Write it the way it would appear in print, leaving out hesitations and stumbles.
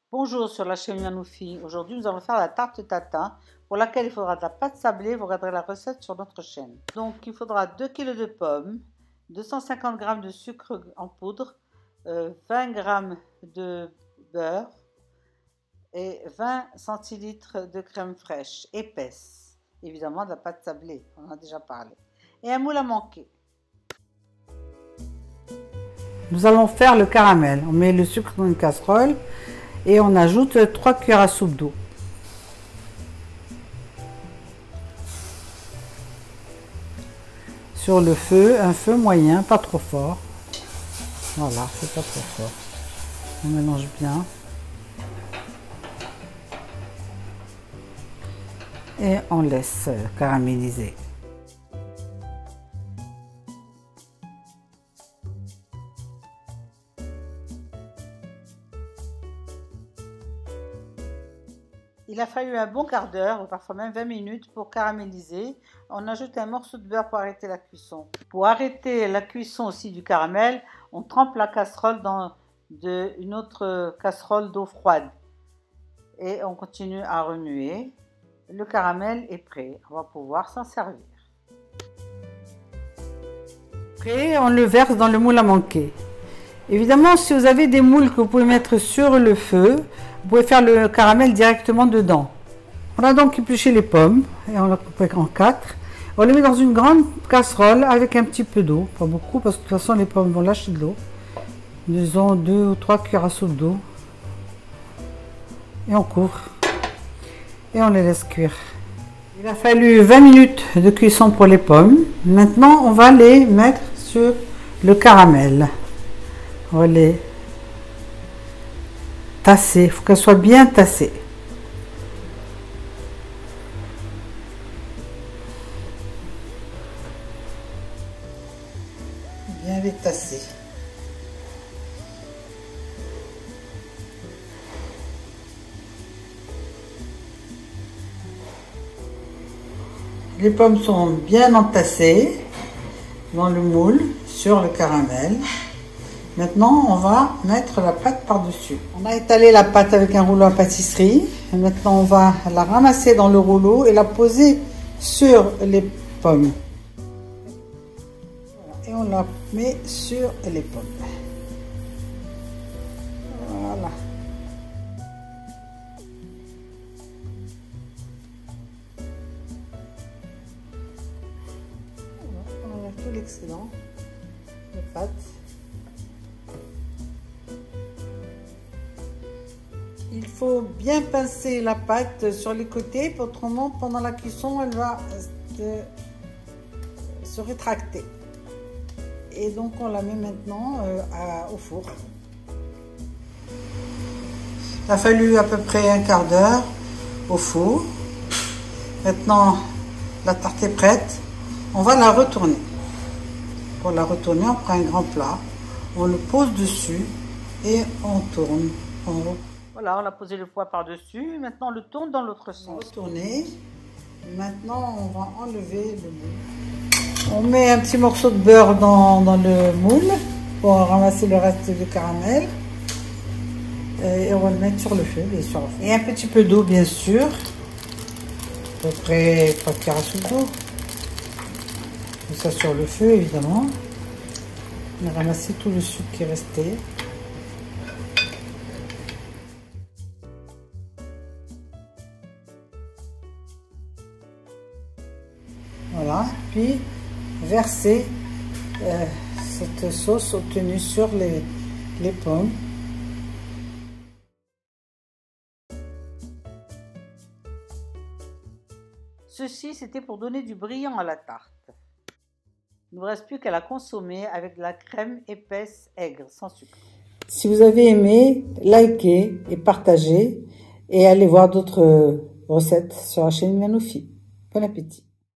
Bonjour sur la chaîne Yanoufi. Aujourd'hui, nous allons faire la tarte tatin pour laquelle il faudra de la pâte sablée. Vous regarderez la recette sur notre chaîne. Donc, il faudra 2 kg de pommes, 250 g de sucre en poudre, 20 g de beurre et 20 centilitres de crème fraîche épaisse. Évidemment, de la pâte sablée, on en a déjà parlé. Et un moule à manquer. Nous allons faire le caramel. On met le sucre dans une casserole et on ajoute 3 cuillères à soupe d'eau. Sur le feu, un feu moyen, pas trop fort. Voilà, c'est pas trop fort. On mélange bien. Et on laisse caraméliser. Il a fallu un bon quart d'heure, ou parfois même 20 minutes pour caraméliser. On ajoute un morceau de beurre pour arrêter la cuisson. Pour arrêter la cuisson aussi du caramel, on trempe la casserole dans une autre casserole d'eau froide. Et on continue à remuer. Le caramel est prêt, on va pouvoir s'en servir. Prêt, on le verse dans le moule à manquer. Évidemment, si vous avez des moules que vous pouvez mettre sur le feu, vous pouvez faire le caramel directement dedans. On a donc épluché les pommes et on l'a coupé en 4. On les met dans une grande casserole avec un petit peu d'eau, pas beaucoup parce que de toute façon les pommes vont lâcher de l'eau. Disons 2 ou 3 cuillères à soupe d'eau. Et on couvre. Et on les laisse cuire. Il a fallu 20 minutes de cuisson pour les pommes. Maintenant, on va les mettre sur le caramel. On va les tasser. Il faut qu'elles soient bien tassées. Bien les tasser. Les pommes sont bien entassées dans le moule sur le caramel. Maintenant, on va mettre la pâte par-dessus. On a étalé la pâte avec un rouleau à pâtisserie. Et maintenant, on va la ramasser dans le rouleau et la poser sur les pommes. Et on la met sur les pommes. Voilà. On enlève tout l'excédent de pâte. Il faut bien pincer la pâte sur les côtés, autrement pendant la cuisson elle va se rétracter. Et donc on la met maintenant au four. Il a fallu à peu près un quart d'heure au four. Maintenant la tarte est prête. On va la retourner. Pour la retourner, on prend un grand plat, on le pose dessus et on tourne en haut. Voilà, on a posé le foie par-dessus. Maintenant, on le tourne dans l'autre sens. Retourner. Maintenant, on va enlever le moule. On met un petit morceau de beurre dans le moule pour ramasser le reste du caramel. Et on va le mettre sur le feu, bien sûr. Et un petit peu d'eau, bien sûr. À peu près 3 cuillères à soupe d'eau. Ça sur le feu, évidemment. On a ramassé tout le sucre qui restait. Voilà, puis verser cette sauce obtenue sur les pommes. Ceci, c'était pour donner du brillant à la tarte. Il ne vous reste plus qu'à la consommer avec de la crème épaisse aigre, sans sucre. Si vous avez aimé, likez et partagez et allez voir d'autres recettes sur la chaîne Yanoufi. Bon appétit!